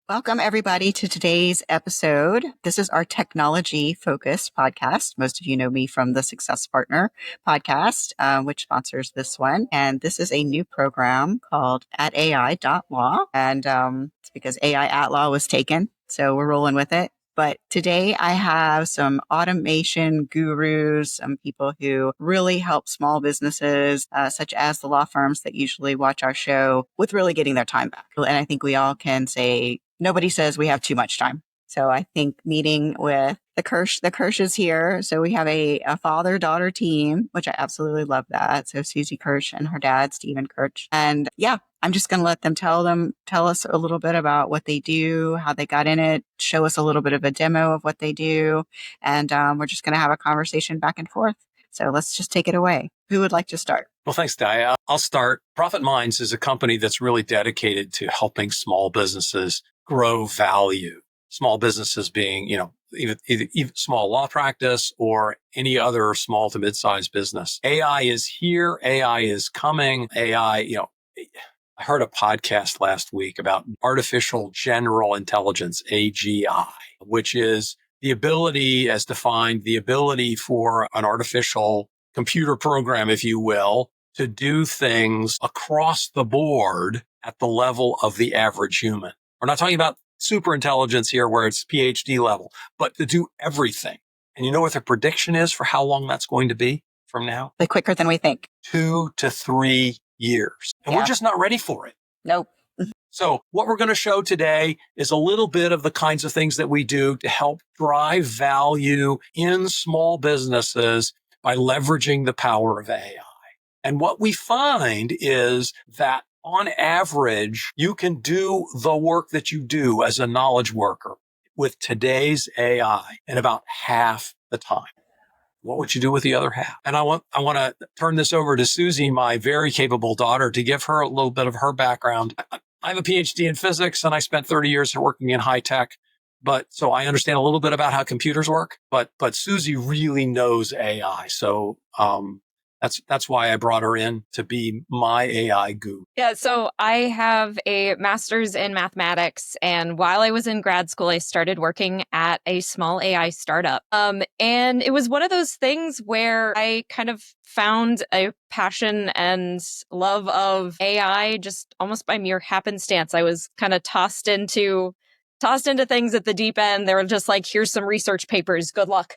Welcome, everybody, to today's episode. This is our technology-focused podcast. Most of you know me from the Success Partner podcast, which sponsors this one. And this is a new program called At AI.law. And it's because AI.law was taken, so we're rolling with it. But today I have some automation gurus, some people who really help small businesses, such as the law firms that usually watch our show, with really getting their time back. And I think we all can say, nobody says we have too much time. So I think meeting with the Kirch is here. So we have a father-daughter team, which I absolutely love that. So Susie Kirch and her dad, Stephen Kirch. And yeah, I'm just going to let them tell us a little bit about what they do, how they got in it, show us a little bit of a demo of what they do. And we're just going to have a conversation back and forth. So let's just take it away. Who would like to start? Well, thanks, Daya. I'll start. Profit Minds is a company that's really dedicated to helping small businesses grow value. Small businesses being, either small law practice or any other small to mid-sized business. AI is here. AI is coming. AI, I heard a podcast last week about artificial general intelligence, AGI, which is the ability, as defined, the ability for an artificial computer program, if you will, to do things across the board at the level of the average human. We're not talking about super intelligence here where it's PhD level, but to do everything. And you know what the prediction is for how long that's going to be from now? Like quicker than we think. 2 to 3 years. And we're just not ready for it. Nope. So what we're going to show today is a little bit of the kinds of things that we do to help drive value in small businesses by leveraging the power of AI. And what we find is that on average, you can do the work that you do as a knowledge worker with today's AI in about half the time. What would you do with the other half? And I want to turn this over to Susie, my very capable daughter, to give her a little bit of her background. I have a PhD in physics and I spent 30 years working in high tech. So I understand a little bit about how computers work, but Susie really knows AI. So, that's why I brought her in to be my AI guru. Yeah, so I have a master's in mathematics. And while I was in grad school, I started working at a small AI startup. And it was one of those things where I kind of found a passion and love of AI just almost by mere happenstance. I was kind of tossed into things at the deep end. They were just like, here's some research papers. Good luck.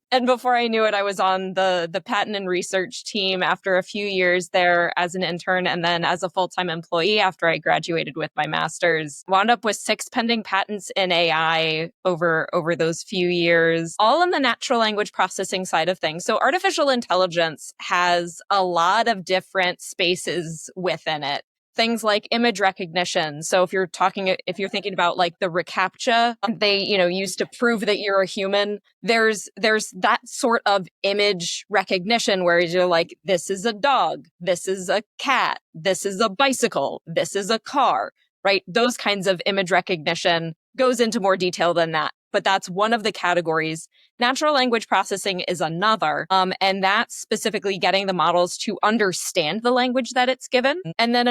And before I knew it, I was on the patent and research team after a few years there as an intern, and then as a full-time employee after I graduated with my master's. Wound up with 6 pending patents in AI over those few years, all in the natural language processing side of things. So artificial intelligence has a lot of different spaces within it. Things like image recognition. So if you're thinking about like the reCAPTCHA they, use to prove that you're a human, there's that sort of image recognition where you're like, this is a dog, this is a cat, this is a bicycle, this is a car, right? Those kinds of image recognition goes into more detail than that. But that's one of the categories. Natural language processing is another, and that's specifically getting the models to understand the language that it's given. And then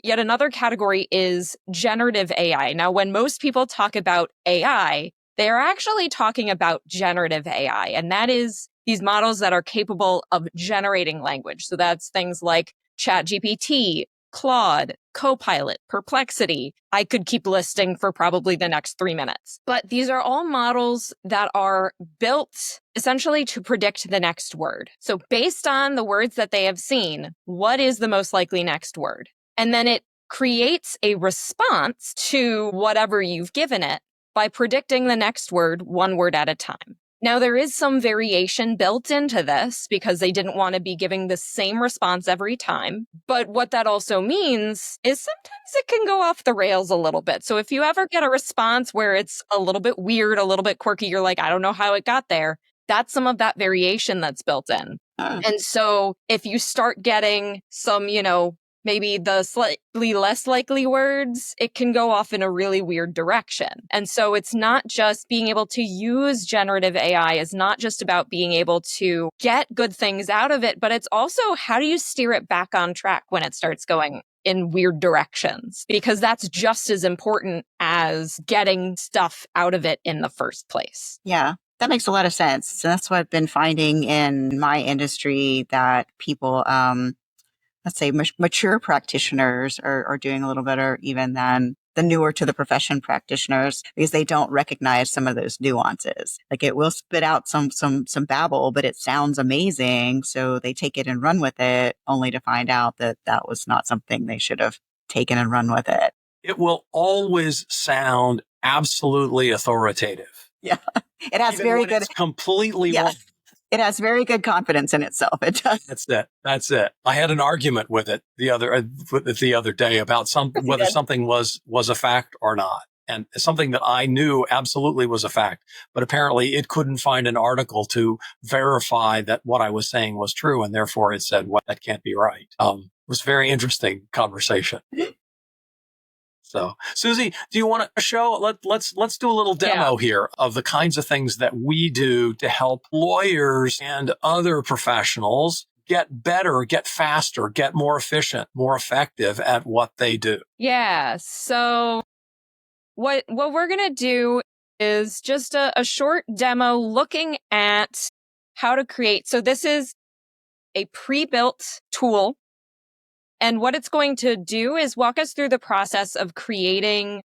yet another category is generative AI. Now, when most people talk about AI, they are actually talking about generative AI, and that is these models that are capable of generating language. So that's things like ChatGPT, Claude, Copilot, Perplexity. I could keep listing for probably the next 3 minutes. But these are all models that are built essentially to predict the next word. So based on the words that they have seen, what is the most likely next word? And then it creates a response to whatever you've given it by predicting the next word one word at a time. Now, there is some variation built into this because they didn't want to be giving the same response every time. But what that also means is sometimes it can go off the rails a little bit. So if you ever get a response where it's a little bit weird, a little bit quirky, you're like, I don't know how it got there. That's some of that variation that's built in. And so if you start getting some, maybe the slightly less likely words, it can go off in a really weird direction. And so it's not just being able to use generative AI is not just about being able to get good things out of it, but it's also how do you steer it back on track when it starts going in weird directions, because that's just as important as getting stuff out of it in the first place. Yeah, that makes a lot of sense. So that's what I've been finding in my industry, that people, let's say mature practitioners are doing a little better even than the newer to the profession practitioners, because they don't recognize some of those nuances. Like, it will spit out some babble, but it sounds amazing. So they take it and run with it, only to find out that that was not something they should have taken and run with it. It will always sound absolutely authoritative. Yeah. It has Even very when good, it's completely yeah, wrong. it has very good confidence in itself. It does. That's it. I had an argument with it the other day about whether something was a fact or not. And something that I knew absolutely was a fact, but apparently it couldn't find an article to verify that what I was saying was true. And therefore it said, well, that can't be right. It was a very interesting conversation. So, Susie, do you want to show? Let's do a little demo here of the kinds of things that we do to help lawyers and other professionals get better, get faster, get more efficient, more effective at what they do. Yeah. So what we're going to do is just a short demo looking at how to create. So this is a pre-built tool. And what it's going to do is walk us through the process of creating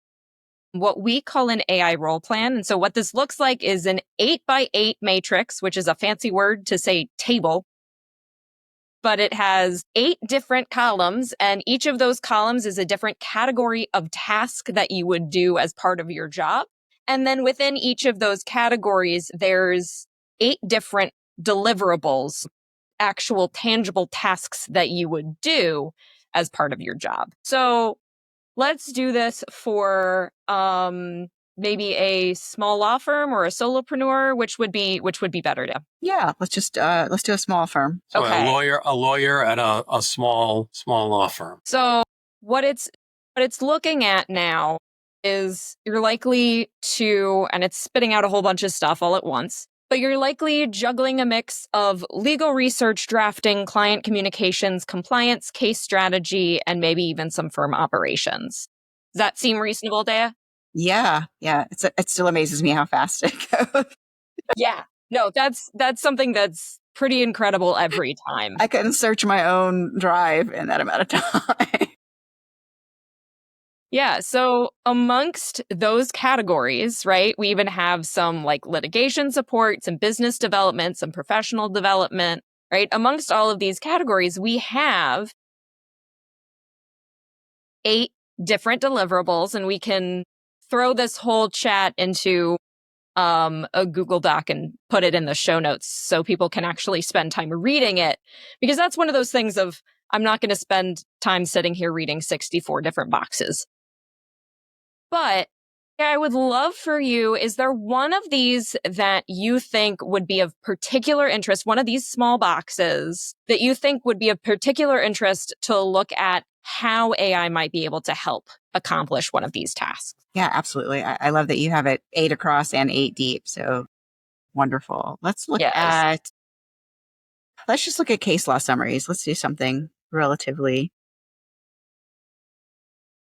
what we call an AI role plan. And so what this looks like is an 8x8 matrix, which is a fancy word to say table. But it has 8 different columns, and each of those columns is a different category of task that you would do as part of your job. And then within each of those categories, there's 8 different deliverables, actual tangible tasks that you would do as part of your job. So let's do this for maybe a small law firm or a solopreneur, which would be better to. Yeah, let's do a small firm. So Okay. a lawyer at a small law firm. So what it's looking at now is you're likely to, and it's spitting out a whole bunch of stuff all at once, but you're likely juggling a mix of legal research, drafting, client communications, compliance, case strategy, and maybe even some firm operations. Does that seem reasonable, Daya? Yeah. It still amazes me how fast it goes. Yeah. No, that's something that's pretty incredible every time. I couldn't search my own drive in that amount of time. Yeah. So amongst those categories, right, we even have some like litigation support, some business development, some professional development, right? Amongst all of these categories, we have 8 different deliverables, and we can throw this whole chat into a Google Doc and put it in the show notes so people can actually spend time reading it, because that's one of those things of, I'm not going to spend time sitting here reading 64 different boxes. But I would love for you, is there one of these that you think would be of particular interest, one of these small boxes that you think would be of particular interest to look at how AI might be able to help accomplish one of these tasks? Yeah, absolutely. I love that you have it 8 across and 8 deep. So wonderful. Let's just look at case law summaries. Let's do something relatively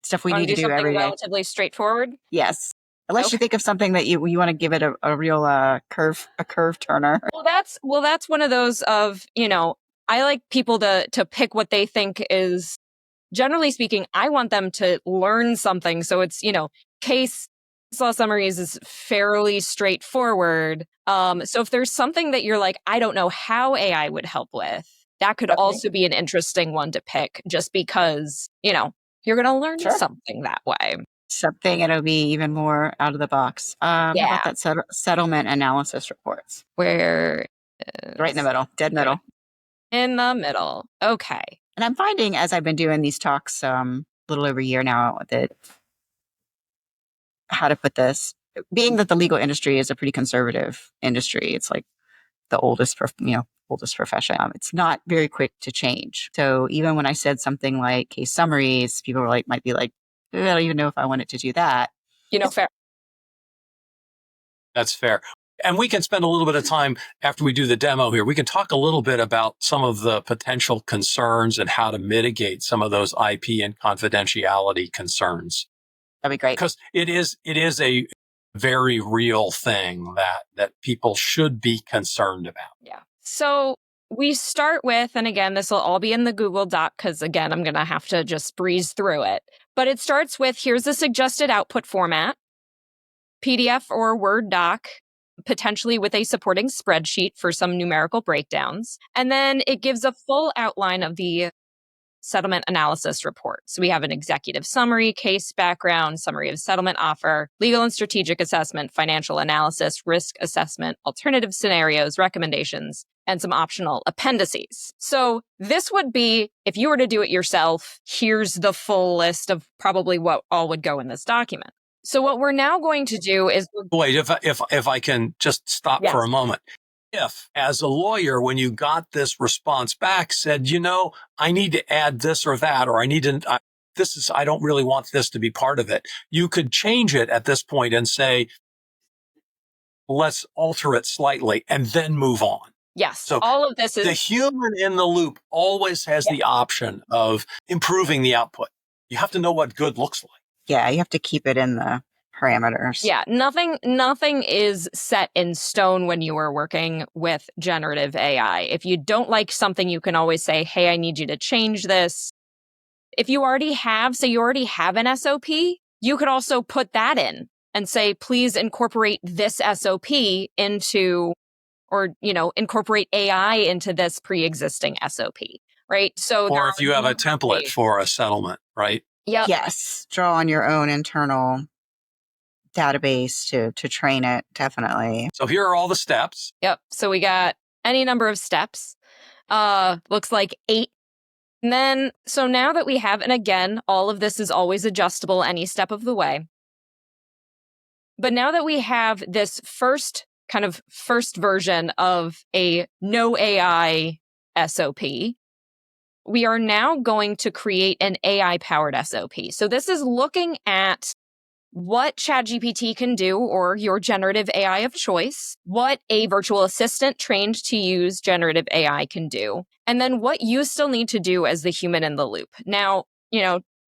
stuff we need to do every day. Relatively straightforward. Yes. Unless you think of something that you want to give it a real curve turner. Well, that's one of those of, I like people to pick what they think is, generally speaking, I want them to learn something. So it's, case law summaries is fairly straightforward. So if there's something that you're like, I don't know how AI would help with, that could also be an interesting one to pick, just because, you're going to learn something that way. Something it'll be even more out of the box. How about that settlement analysis reports? Where right in the middle, dead middle. In the middle. Okay. And I'm finding, as I've been doing these talks a little over a year now, that how to put this, being that the legal industry is a pretty conservative industry, it's like the oldest profession. It's not very quick to change. So even when I said something like case summaries, people might be like, I don't even know if I wanted to do that. Fair. That's fair. And we can spend a little bit of time after we do the demo here. We can talk a little bit about some of the potential concerns and how to mitigate some of those IP and confidentiality concerns. That'd be great. Because it is a very real thing that people should be concerned about. Yeah. So we start with, and again, this will all be in the Google Doc because, again, I'm going to have to just breeze through it. But it starts with, here's the suggested output format, PDF or Word doc, potentially with a supporting spreadsheet for some numerical breakdowns. And then it gives a full outline of the settlement analysis report. So we have an executive summary, case background, summary of settlement offer, legal and strategic assessment, financial analysis, risk assessment, alternative scenarios, recommendations, and some optional appendices. So this would be, if you were to do it yourself, here's the full list of probably what all would go in this document. So what we're now going to do is... Wait, if I can just stop for a moment. If, as a lawyer, when you got this response back, said, I need to add this or that, or I don't really want this to be part of it, you could change it at this point and say, let's alter it slightly and then move on. Yes. So all of this is... The human in the loop always has the option of improving the output. You have to know what good looks like. Yeah, you have to keep it in the parameters. Yeah, nothing is set in stone when you are working with generative AI. If you don't like something, you can always say, hey, I need you to change this. If you already have an SOP, you could also put that in and say, please incorporate this SOP into, or, incorporate AI into this pre-existing SOP, right? So, or if you have a template for a settlement, right? Yep. Yes, draw on your own internal database to train it, definitely. So here are all the steps. Yep. So we got any number of steps. Looks like 8. And then, so now that we have, and again, all of this is always adjustable any step of the way. But now that we have this first version of a no AI SOP, we are now going to create an AI-powered SOP. So this is looking at what ChatGPT can do, or your generative AI of choice, what a virtual assistant trained to use generative AI can do, and then what you still need to do as the human in the loop. Now,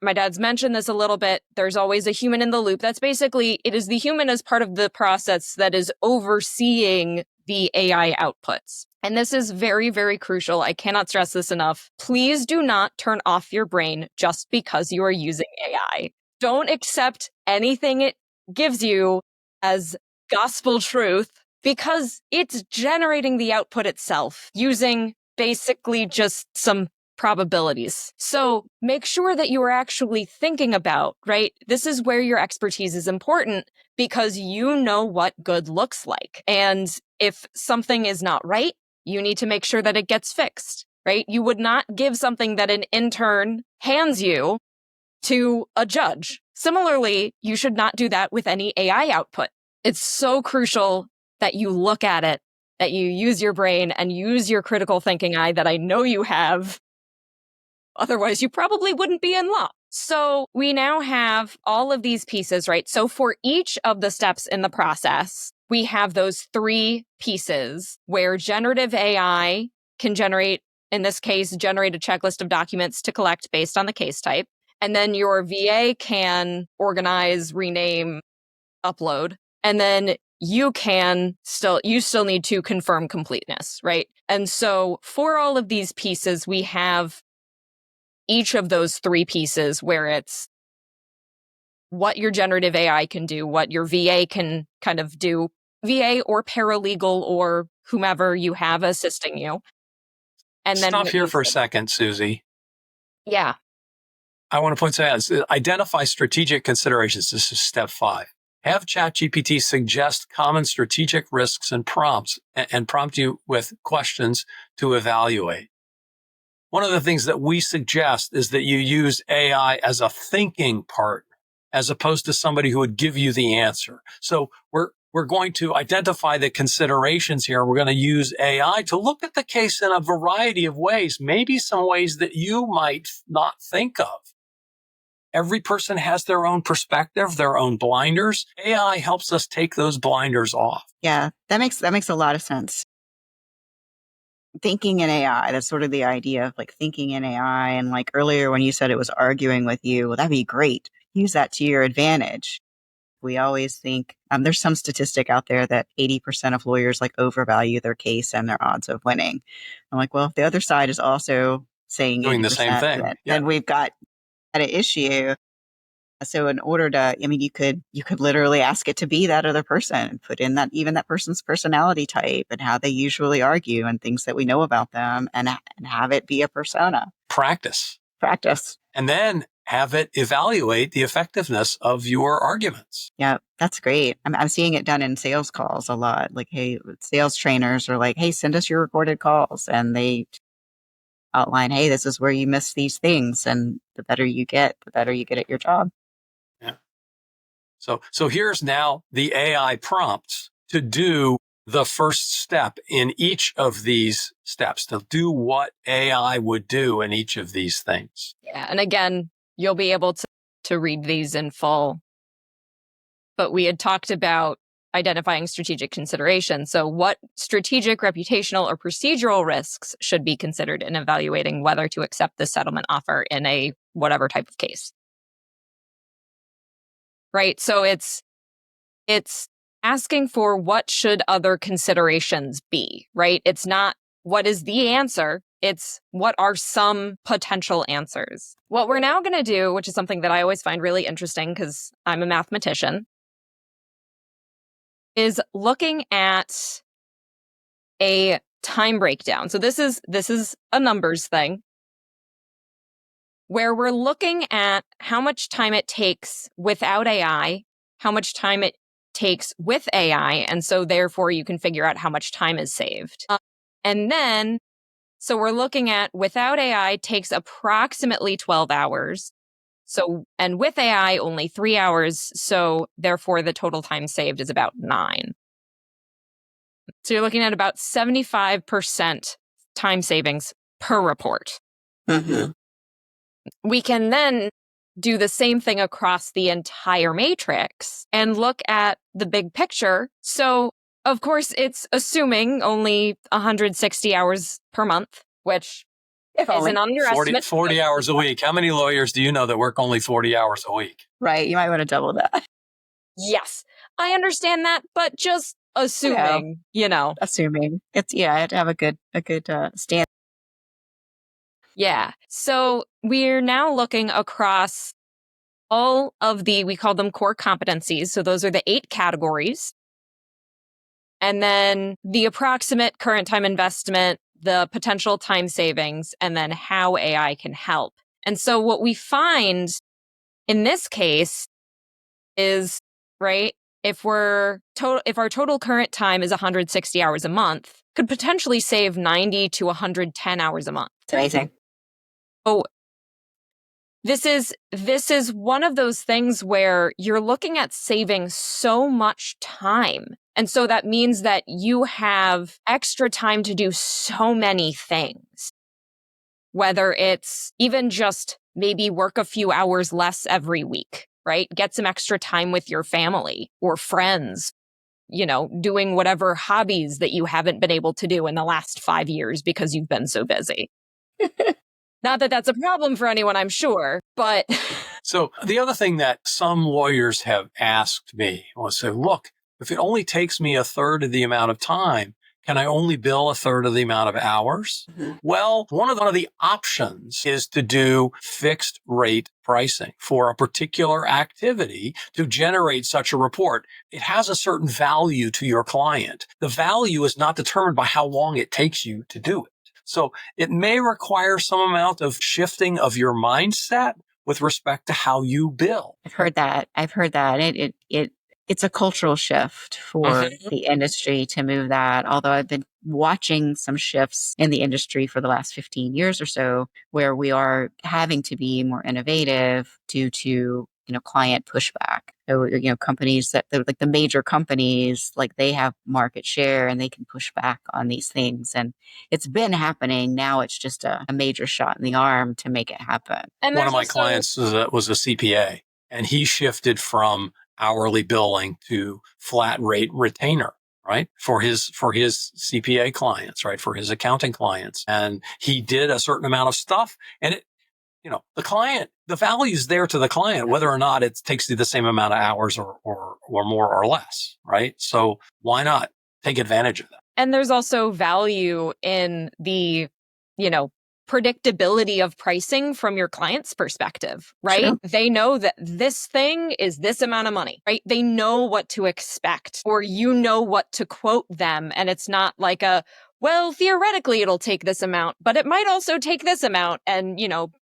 my dad's mentioned this a little bit. There's always a human in the loop. That's basically, it is the human as part of the process that is overseeing the AI outputs. And this is very, very crucial. I cannot stress this enough. Please do not turn off your brain just because you are using AI. Don't accept anything it gives you as gospel truth because it's generating the output itself using basically just some probabilities. So make sure that you are actually thinking about, right? This is where your expertise is important because you know what good looks like. And if something is not right, you need to make sure that it gets fixed, right? You would not give something that an intern hands you to a judge. Similarly, you should not do that with any AI output. It's so crucial that you look at it, that you use your brain and use your critical thinking eye that I know you have. Otherwise, you probably wouldn't be in law. So we now have all of these pieces, right? So for each of the steps in the process, we have those 3 pieces where generative AI can generate, in this case, generate a checklist of documents to collect based on the case type. And then your VA can organize, rename, upload. And then you still need to confirm completeness, right? And so for all of these pieces, we have each of those 3 pieces where it's what your generative AI can do, what your VA can kind of do, VA or paralegal or whomever you have assisting you. And then stop here for a second, Susie. Yeah. I want to point out, identify strategic considerations. This is step 5. Have ChatGPT suggest common strategic risks and prompts and prompt you with questions to evaluate. One of the things that we suggest is that you use AI as a thinking partner, as opposed to somebody who would give you the answer. So we're going to identify the considerations here. We're going to use AI to look at the case in a variety of ways, maybe some ways that you might not think of. Every person has their own perspective, their own blinders. AI helps us take those blinders off. Yeah, that makes a lot of sense. Thinking in AI, that's sort of the idea of like thinking in AI. And like earlier when you said it was arguing with you, well, that'd be great. Use that to your advantage. We always think there's some statistic out there that 80% of lawyers like overvalue their case and their odds of winning. I'm like, well, if the other side is also saying Doing the same 80%, thing. then we've got an issue. So in order to, I mean, you could literally ask it to be that other person, put in that, even that person's personality type and how they usually argue and things that we know about them, and have it be a persona. Practice. And then have it evaluate the effectiveness of your arguments. Yeah, that's great. I'm seeing it done in sales calls a lot. Like, hey, sales trainers are like, hey, send us your recorded calls. And they outline, hey, this is where you miss these things. And the better you get at your job. Yeah. So here's now the AI prompts to do the first step in each of these steps, to do what AI would do in each of these things. Yeah. And again, you'll be able to read these in full. But we had talked about identifying strategic considerations. So what strategic, reputational, or procedural risks should be considered in evaluating whether to accept the settlement offer in a whatever type of case? Right? So it's asking for what should other considerations be, right? It's not what is the answer. It's what are some potential answers. What we're now going to do, which is something that I always find really interesting because I'm a mathematician, is looking at a time breakdown. So this is a numbers thing where we're looking at how much time it takes without AI, how much time it takes with AI, and so therefore you can figure out how much time is saved. And then, so we're looking at without AI takes approximately 12 hours. So, and with AI, only 3 hours. So therefore the total time saved is about 9. So you're looking at about 75% time savings per report. Mm-hmm. We can then do the same thing across the entire matrix and look at the big picture. So, of course, it's assuming only 160 hours per month, which is an underestimate. 40 hours a week. How many lawyers do you know that work only 40 hours a week? Right. You might want to double that. Yes, I understand that, but just assuming, Assuming. It's, I had to have a good stand. Yeah. So we're now looking across all of we call them core competencies. So those are the 8 categories. And then the approximate current time investment, the potential time savings, and then how AI can help. And so what we find in this case is, right, if our total current time is 160 hours a month, could potentially save 90 to 110 hours a month. It's amazing. Oh, this is one of those things where you're looking at saving so much time. And so that means that you have extra time to do so many things, whether it's even just maybe work a few hours less every week, right? Get some extra time with your family or friends, doing whatever hobbies that you haven't been able to do in the last 5 years because you've been so busy. Not that that's a problem for anyone, I'm sure, but... So the other thing that some lawyers have asked me was, say, look, if it only takes me a third of the amount of time, can I only bill a third of the amount of hours? Mm-hmm. Well, one of the options is to do fixed rate pricing for a particular activity to generate such a report. It has a certain value to your client. The value is not determined by how long it takes you to do it. So it may require some amount of shifting of your mindset with respect to how you bill. I've heard that. It's a cultural shift for the industry to move that. Although I've been watching some shifts in the industry for the last 15 years or so, where we are having to be more innovative due to client pushback. So, companies like the major companies, like they have market share and they can push back on these things. And it's been happening. Now it's just a major shot in the arm to make it happen. And one of my clients was a CPA, and he shifted from hourly billing to flat rate retainer, right? For his CPA clients, right? For his accounting clients. And he did a certain amount of stuff, and it, the client, the value is there to the client, whether or not it takes you the same amount of hours or more or less, right? So why not take advantage of that? And there's also value in the, predictability of pricing from your client's perspective, right? Sure. They know that this thing is this amount of money, right? They know what to expect, or what to quote them. And it's not like well, theoretically it'll take this amount, but it might also take this amount. And,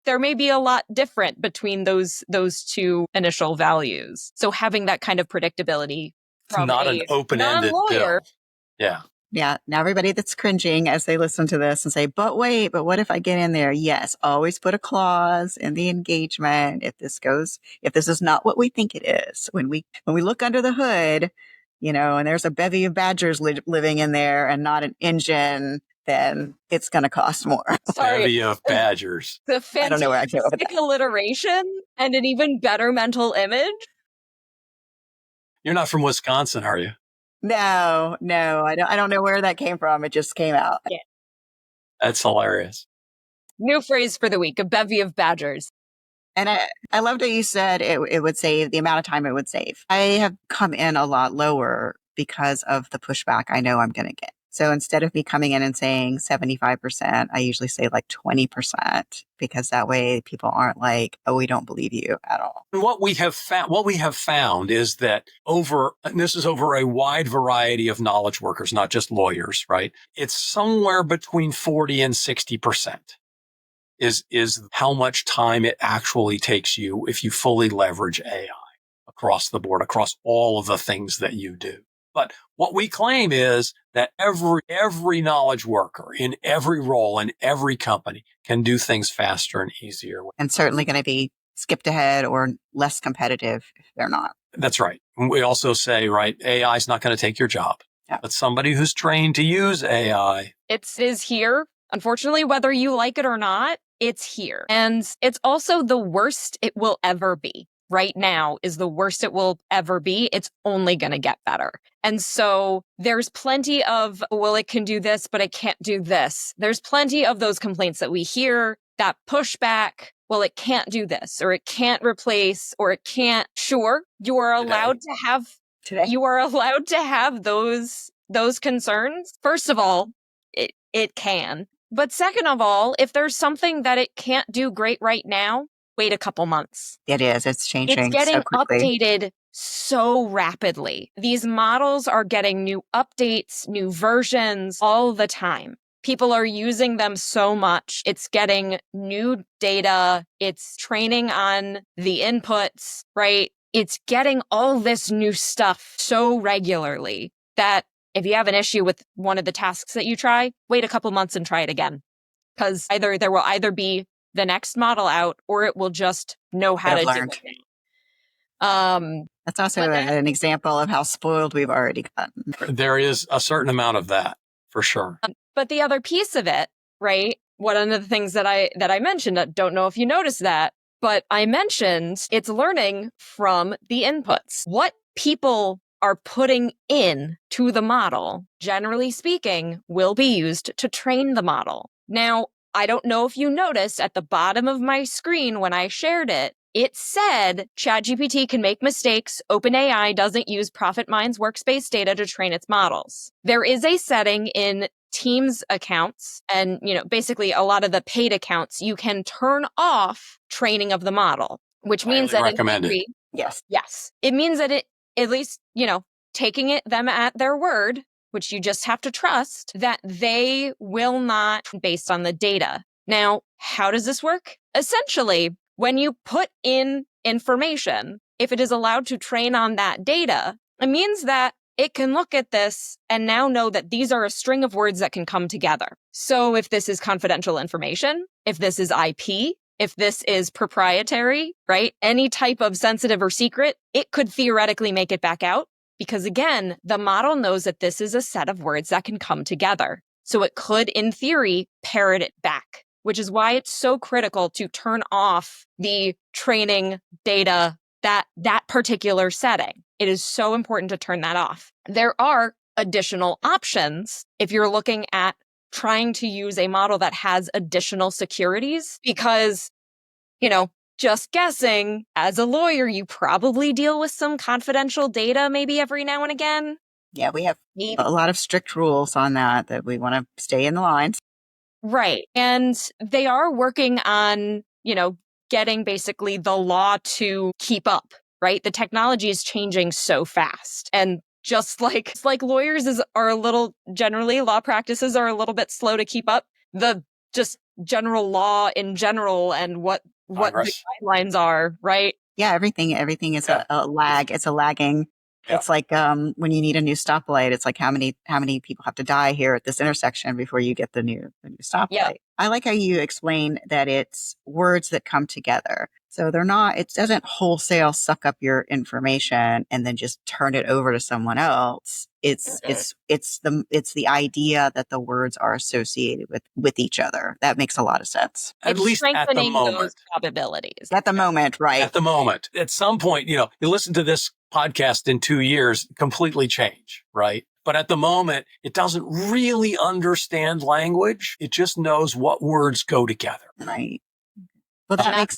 there may be a lot different between those two initial values. So having that kind of predictability from not an open-ended non-lawyer. bill. Yeah. Yeah. Now everybody that's cringing as they listen to this and say, but wait, but what if I get in there? Yes. Always put a clause in the engagement. If this is not what we think it is, when we look under the hood, and there's a bevy of badgers living in there and not an engine, then it's going to cost more. Bevy of badgers. The I don't know where I came up with that. alliteration and an even better mental image. You're not from Wisconsin, are you? No, I don't know where that came from. It just came out. Yeah. That's hilarious. New phrase for the week, a bevy of badgers. And I loved that you said it would save the amount of time it would save. I have come in a lot lower because of the pushback I know I'm going to get. So instead of me coming in and saying 75%, I usually say like 20%, because that way people aren't like, oh, we don't believe you at all. And what we have found is that and this is over a wide variety of knowledge workers, not just lawyers, right? It's somewhere between 40 and 60% is how much time it actually takes you if you fully leverage AI across the board, across all of the things that you do. But what we claim is that every knowledge worker in every role in every company can do things faster and easier. And certainly going to be skipped ahead or less competitive if they're not. That's right. We also say, right, AI is not going to take your job. Yeah. But somebody who's trained to use AI. It is here. Unfortunately, whether you like it or not, it's here. And it's also the worst it will ever be. Right now is the worst it will ever be. It's only going to get better. And so there's plenty of, well, it can do this, but it can't do this. There's plenty of those complaints that we hear, that pushback. Well, it can't do this, or it can't replace, or it can't. Sure, you are allowed to have those concerns. First of all, it can. But second of all, if there's something that it can't do great right now, wait a couple months. It is. It's changing. It's getting so quickly. updated so rapidly. These models are getting new updates, new versions all the time. People are using them so much. It's getting new data. It's training on the inputs, right? It's getting all this new stuff so regularly that if you have an issue with one of the tasks that you try, wait a couple months and try it again. Because there will either be the next model out, or it will just know how to do it now. That's also an example of how spoiled we've already gotten. There is a certain amount of that, for sure. But the other piece of it, right? One of the things that I mentioned, I don't know if you noticed that, but I mentioned it's learning from the inputs. What people are putting in to the model, generally speaking, will be used to train the model. Now, I don't know if you noticed at the bottom of my screen when I shared it, it said ChatGPT can make mistakes. OpenAI doesn't use ProfitMind's workspace data to train its models. There is a setting in Teams accounts and, basically a lot of the paid accounts, you can turn off training of the model, which means that in theory, yes, it means that it, at least, taking them at their word, which you just have to trust, that they will not based on the data. Now, how does this work? Essentially, when you put in information, if it is allowed to train on that data, it means that it can look at this and now know that these are a string of words that can come together. So if this is confidential information, if this is IP, if this is proprietary, right? Any type of sensitive or secret, it could theoretically make it back out because again, the model knows that this is a set of words that can come together. So it could, in theory, parrot it back, which is why it's so critical to turn off the training data that particular setting. It is so important to turn that off. There are additional options if you're looking at trying to use a model that has additional securities because, just guessing, as a lawyer, you probably deal with some confidential data maybe every now and again. Yeah, we have a lot of strict rules on that we want to stay in the lines. Right. And they are working on, getting basically the law to keep up, right? The technology is changing so fast. And just like lawyers are a little, generally law practices are a little bit slow to keep up. The just general law in general and what the guidelines are, right? Yeah, everything is a lag. It's a lagging. Yeah. It's like when you need a new stoplight. It's like how many people have to die here at this intersection before you get the new stoplight. Yeah. I like how you explain that it's words that come together. So they're not. It doesn't wholesale suck up your information and then just turn it over to someone else. It's the idea that the words are associated with each other. That makes a lot of sense. At least at the moment. Those probabilities. At the moment, right? At the moment. At some point, you listen to this podcast in 2 years, completely change, right? But at the moment, it doesn't really understand language. It just knows what words go together. Right. Well, that makes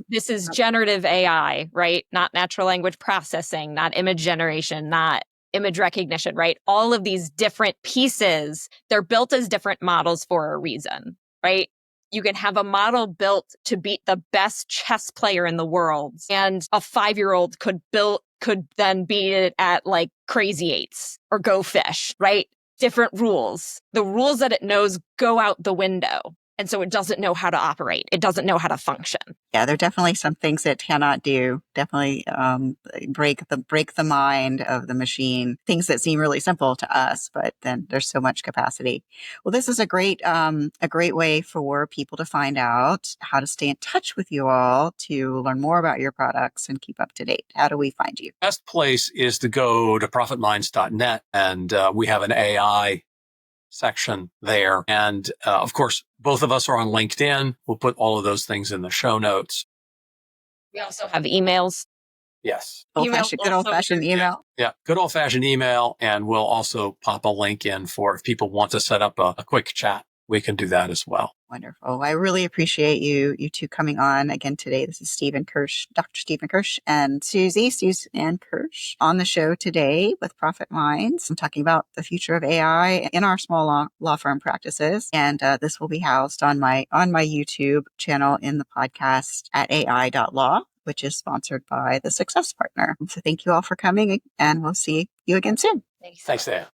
this is generative AI, right? Not natural language processing, not image generation, not image recognition, right? All of these different pieces, they're built as different models for a reason, right? You can have a model built to beat the best chess player in the world, and a 5-year-old could then beat it at like crazy eights or go fish, right? Different rules. The rules that it knows go out the window. And so it doesn't know how to operate. It doesn't know how to function. Yeah, there are definitely some things it cannot do. Definitely break the mind of the machine. Things that seem really simple to us, but then there's so much capacity. Well, this is a great way for people to find out how to stay in touch with you all, to learn more about your products and keep up to date. How do we find you? Best place is to go to profitminds.net, and we have an AI section there. And of course, both of us are on LinkedIn. We'll put all of those things in the show notes. We also have emails. Yes. Good old-fashioned email. Yeah, good old-fashioned email. And we'll also pop a link in for if people want to set up a quick chat. We can do that as well. Wonderful. I really appreciate you two coming on again today. This is Stephen Kirch, Dr. Stephen Kirch, and Suzanne Kirch on the show today with Profit Minds. I'm talking about the future of AI in our small law firm practices. And this will be housed on my YouTube channel in the podcast at AI.law, which is sponsored by the Success Partner. So thank you all for coming, and we'll see you again soon. Thanks, Daya.